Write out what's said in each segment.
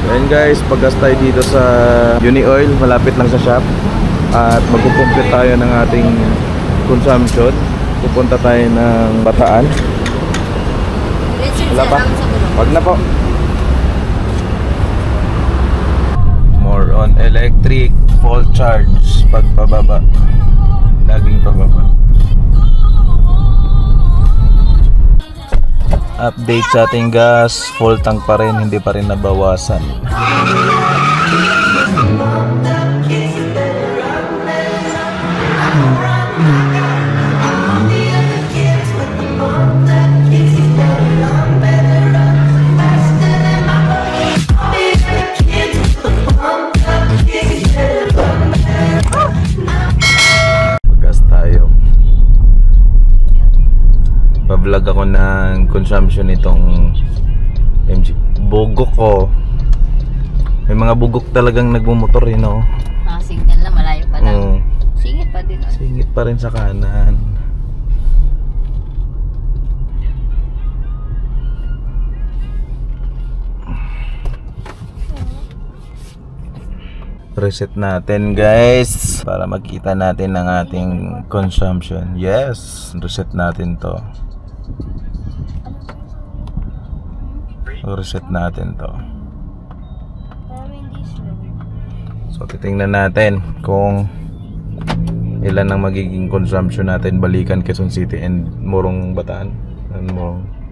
Ayan guys, paggas tayo dito sa Uni-Oil, malapit lang sa shop. At magkukumplete tayo ng ating consumption. Pupunta tayo ng Bataan. Wala pa? Wag na po. More on electric, full charge, pagpababa. Laging pababa. Update sa ating gas, full tank pa rin, hindi pa rin nabawasan. Pagkas tayo. Pa-vlog ako ng consumption nitong MG. Bugok ko. May mga bugok talagang nagmumotor yun, no? Signal na, malayo pa lang. Singit pa din. Singit pa rin sa kanan. Reset natin guys para makita natin ang ating consumption. Yes, reset natin to. Reset natin to. So titingnan natin kung ilan ang magiging consumption natin balikan Quezon City and Morong Bataan.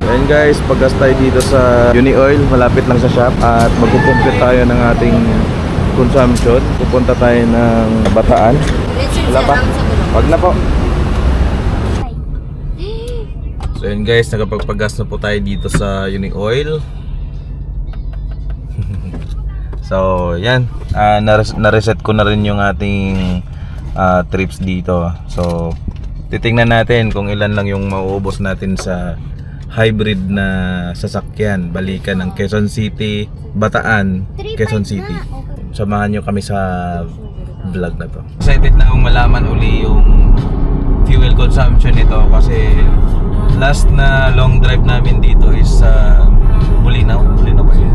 Ayan guys, paggas tayo dito sa Uni-Oil, malapit lang sa shop. At magkukumplete tayo ng ating consumption. Pupunta tayo ng Bataan. Wala pa? Wag na po. So yun guys, nakapagpagas na po tayo dito sa Uni-Oil. So yan, na-reset ko na rin yung ating trips dito. So titingnan natin kung ilan lang yung mauubos natin sa hybrid na sasakyan balikan ng Quezon City, Bataan, Quezon City. Samahan nyo kami sa vlog na to. Excited na akong malaman uli yung fuel consumption nito kasi last na long drive namin dito is sa Bulinaw. Bulinaw ba yun?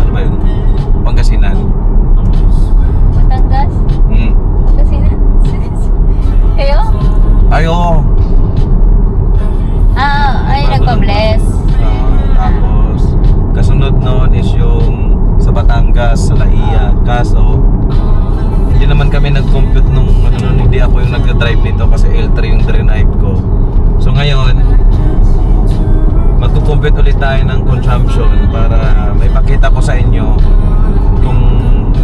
Ano ba yun? Pangasinan. Batangas? Pangasinan? Kayo? Ay, oo. Ay, nagpa-bless. Tapos kasunod nun is yung sa Batangas, sa Laia. Kaso hindi naman kami nag-compute nung hindi ako yung nag-drive nito kasi L3 yung drive ko. So ngayon magko-compute ulit tayo ng consumption para may pakita ko sa inyo kung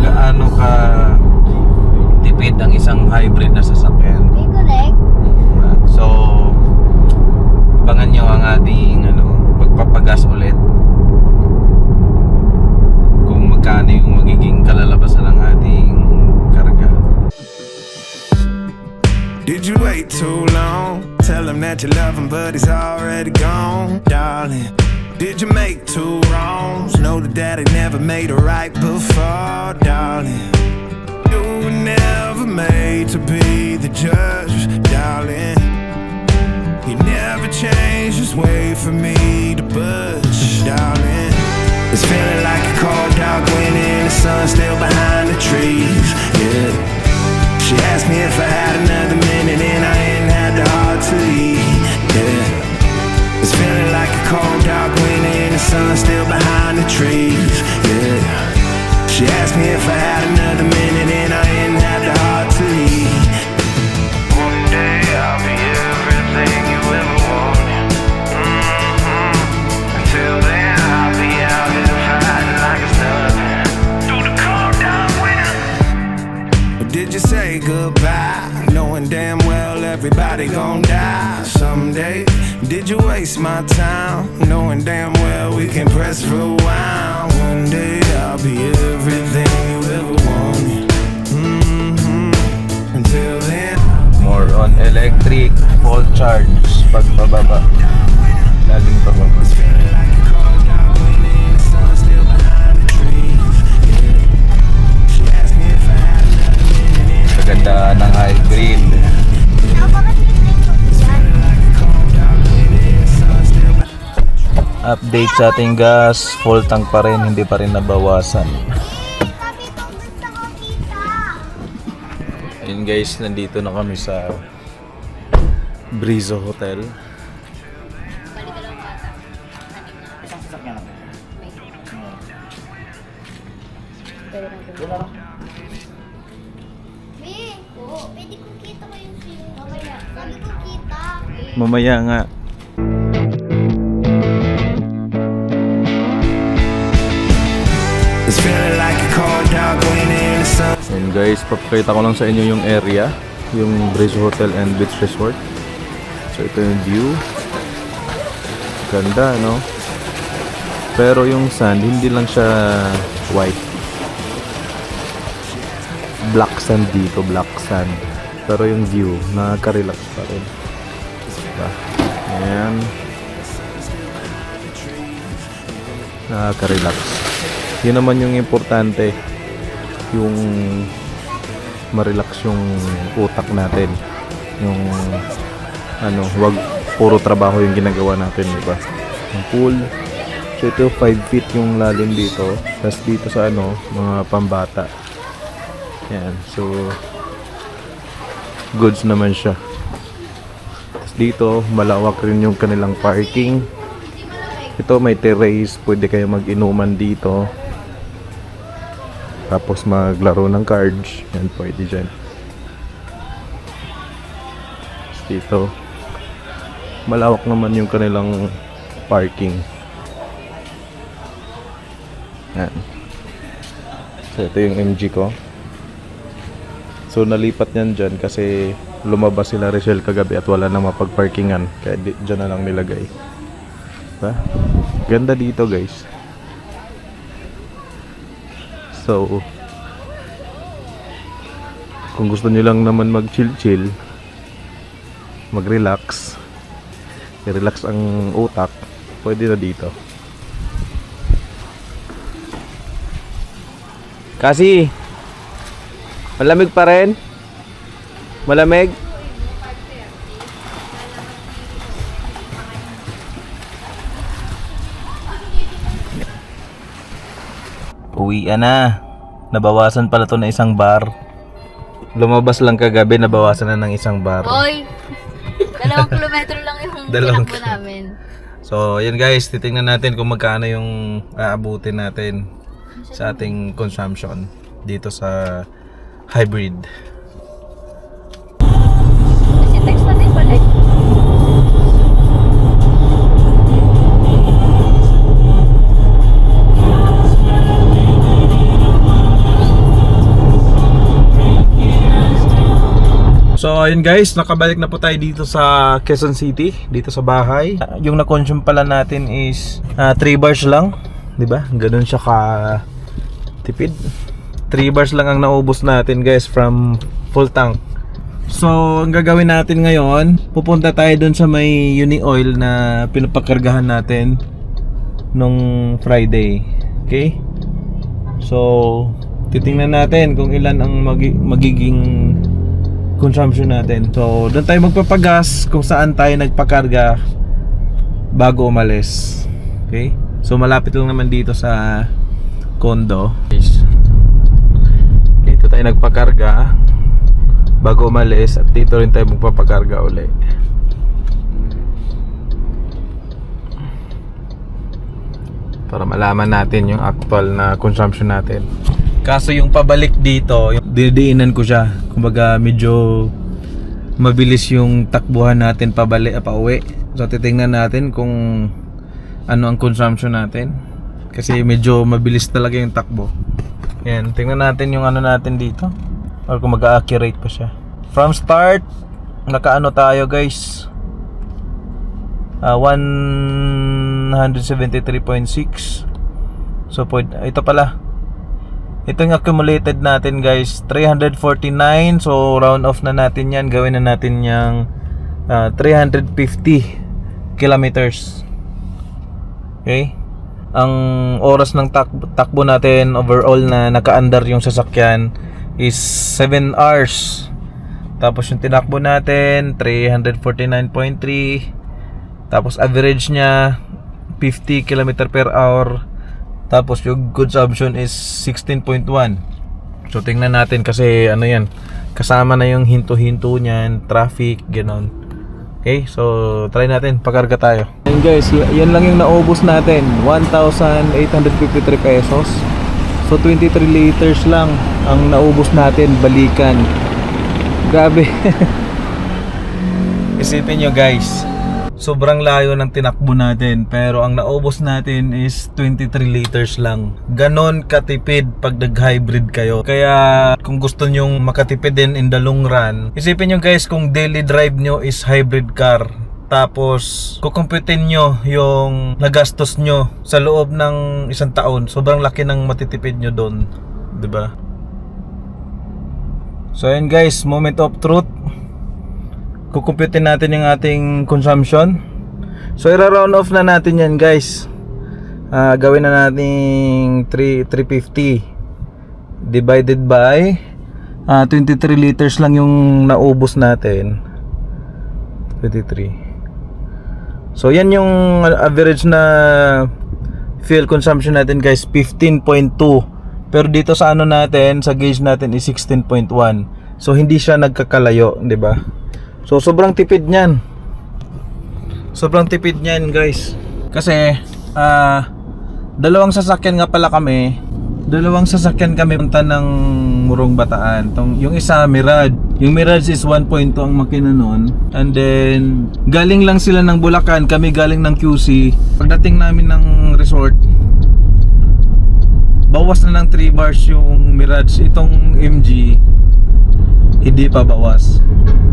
gaano ka tipid ang isang hybrid na sasakyan. May connect? So abangan nyo ang ating pagpapagas ulit kung magkano yung magiging kalalabasan ng ating karga. Did you wait too long? Tell him that you love him but he's already gone, darling. Did you make two wrongs? Know that daddy never made a right before, darling. You were never made to be the judge, darling. He never changed his way for me to budge, darling. It's feeling like a cold dark winter, the sun still behind the trees, yeah. She asked me if I had another minute and I ain't had the heart to leave, yeah. It's feeling like a cold dark winter, the sun still behind the trees, yeah. She asked me if I had another minute and I ain't had the heart to leave. One day I'll be everything you ever wanted. Until then I'll be out here fighting like it's nothing. Through the cold dark winter. Did you say goodbye, knowing damn well everybody gon' die someday? Did you waste my time, knowing damn well we can press rewind? One day I'll be everything you ever wanted. Until then, More on electric, full charge, pagpababa. Laging pababa. Ganda ng hybrid. update sa ating gas, full tank pa rin, hindi pa rin nabawasan. Ayun guys, nandito na kami sa Brizo Hotel. Pwede ko kita ko yung film. Mamaya. Sabi ko kita. Mamaya nga. It's feeling like a cold dog when in the sun. And guys, papakita ko lang sa inyo yung area, yung Brizo Hotel and Beach Resort. So ito yung view. Ganda, no? Pero yung sand, hindi lang siya white. Black sand dito, black sand. Pero yung view, nakaka-relax pa rin. Diba? Ayan. Nakaka-relax. Yun naman yung importante. Yung ma-relax yung utak natin. Yung wag puro trabaho yung ginagawa natin, diba? Yung pool. So ito 5 feet yung lalim dito. Tapos dito sa mga pambata. Yan. So goods naman siya. Tapos dito malawak rin yung kanilang parking. Ito may terrace, pwede kayo mag-inuman dito. Tapos maglaro ng cards. Yan, pwede dyan. Tapos dito malawak naman yung kanilang parking. Yan. So ito yung MG ko. So nalipat yan dyan kasi lumabas sila Rachel kagabi at wala nang mapagparkingan. Kaya dyan na lang nilagay. Diba? Ganda dito guys. So kung gusto nyo lang naman mag chill, mag relax, i-relax ang utak, pwede na dito. Kasi malamig pa rin. Malamig. Uwian na. Nabawasan pala to na isang bar. Lumabas lang kagabi, nabawasan na ng isang bar. Hoy! 2 kilometro lang yung Dalawang tinakbo namin. So, yan guys, titingnan natin kung magkano yung aabutin natin sa ating consumption dito sa hybrid. Kasi text natin pala. So ayun guys, nakabalik na po tayo dito sa Quezon City, dito sa bahay. Yung na-consume pala natin is 3 bars lang, 'di ba? Ganun siya ka tipid. 3 bars lang ang naubos natin guys from full tank. So ang gagawin natin ngayon, pupunta tayo dun sa may Uni Oil na pinapakargahan natin nung Friday. Okay? So titingnan natin kung ilan ang magiging consumption natin. So doon tayo magpapagas kung saan tayo nagpakarga bago umalis. Okay? So malapit lang naman dito sa condo. Dito tayo nagpakarga bago umalis at dito rin tayo magpapakarga ulit. Para malaman natin yung actual na consumption natin. Kaso yung pabalik dito, didiinan ko siya. Kumbaga medyo mabilis yung takbuhan natin pabalik pauwi. So titingnan natin kung ano ang consumption natin. Kasi medyo mabilis talaga yung takbo. Yan, tingnan natin yung ano natin dito. Or kung mag-accurate pa siya. From start, nakaano tayo guys. 173.6. So ito pala. Ito yung accumulated natin guys, 349. So round off na natin yan. Gawin na natin yung 350 kilometers. Okay? Ang oras ng takbo natin overall na naka-under yung sasakyan is 7 hours. Tapos yung tinakbo natin 349.3. Tapos average nya 50 km per hour. Tapos yung consumption is 16.1. So tingnan natin kasi ano yan, kasama na yung hinto-hinto niyan, traffic, ganon. Okay, so try natin, pakarga tayo. And guys, yan lang yung naubos natin, 1,853 pesos. So 23 liters lang ang naubos natin balikan. Grabe. Isipin nyo guys, sobrang layo ng tinakbo natin, pero ang naubos natin is 23 liters lang. Ganon katipid pag nag-hybrid kayo. Kaya kung gusto nyong makatipid din in the long run, isipin nyo guys, kung daily drive nyo is hybrid car, tapos kukumputin nyo yung nagastos nyo sa loob ng isang taon, sobrang laki ng matitipid nyo doon, 'di ba? So ayun guys, moment of truth. Kukumputin natin yung ating consumption. So i-round off na natin yan guys. Gawin na natin 350 divided by 23 liters lang yung naubos natin. 23. So yan yung average na fuel consumption natin guys, 15.2. Pero dito sa ano natin, sa gauge natin is 16.1. So hindi siya nagkakalayo, 'di ba? So sobrang tipid niyan. Sobrang tipid niyan, guys. Kasi dalawang sasakyan nga pala kami. Dalawang sasakyan kami punta ng Morong Bataan. Yung isa Mirage. Yung Mirage is 1.2 ang makina nun. And then galing lang sila ng Bulacan, kami galing ng QC. Pagdating namin ng resort, bawas na ng 3 bars yung Mirage. Itong MG hindi pa bawas,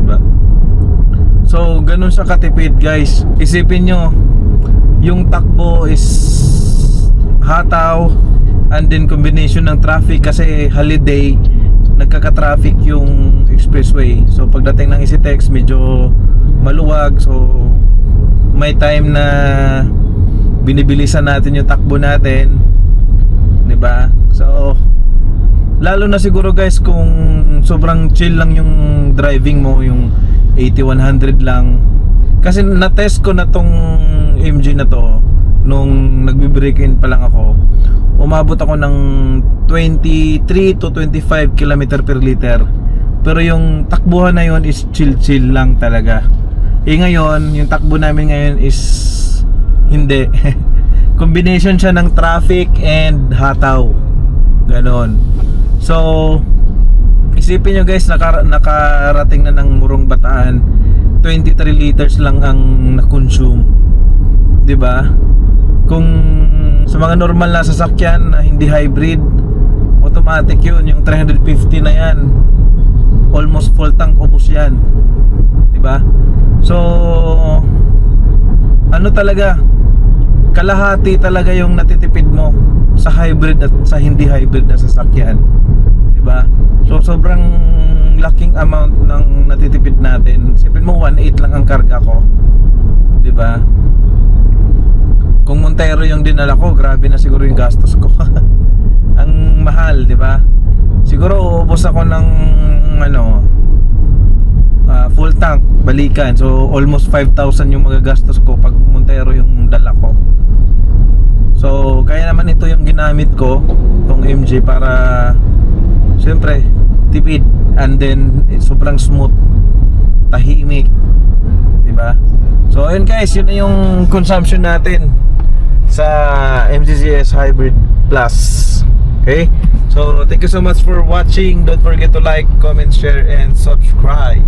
diba? So ganun siya katipid guys. Isipin nyo, yung takbo is hataw, and then combination ng traffic kasi holiday, nagkaka-traffic yung expressway. So pagdating ng ECTEX medyo maluwag, so may time na binibilisan natin yung takbo natin, 'di ba? So lalo na siguro guys kung sobrang chill lang yung driving mo, yung 80-100 lang. Kasi na-test ko na tong MG na to nung nagbe-break in pa lang ako. Umabot ako ng 23 to 25 km per liter. Pero yung takbuhan na yon is chill lang talaga. Ngayon, yung takbo namin ngayon is hindi. Combination siya ng traffic and hataw. Ganon. So isipin nyo guys, nakarating na ng Morong Bataan, 23 liters lang ang na-consume, 'di ba? Kung sa mga normal na sasakyan na hindi hybrid, automatic yun, yung 350 na yan, almost full tank ubos yan, 'di ba? So ano talaga, kalahati talaga yung natitipid mo sa hybrid at sa hindi hybrid na sasakyan, 'di ba? So sobrang laking amount ng natitipid natin. Sipin mo 1.8 lang ang karga ko, 'di ba? Kung Montero yung dinala ko, grabe na siguro yung gastos ko. Ang mahal, 'di ba? Siguro ubos ako ng full tank balikan. So almost 5,000 yung magagastos ko pag Montero yung dala ko. So kaya naman ito yung ginamit ko, tong MG, para siyempre tipid, and then sobrang smooth, tahimik, 'di ba? So ayun guys, yun na yung consumption natin sa MGZS Hybrid Plus. Okay? So thank you so much for watching. Don't forget to like, comment, share, and subscribe.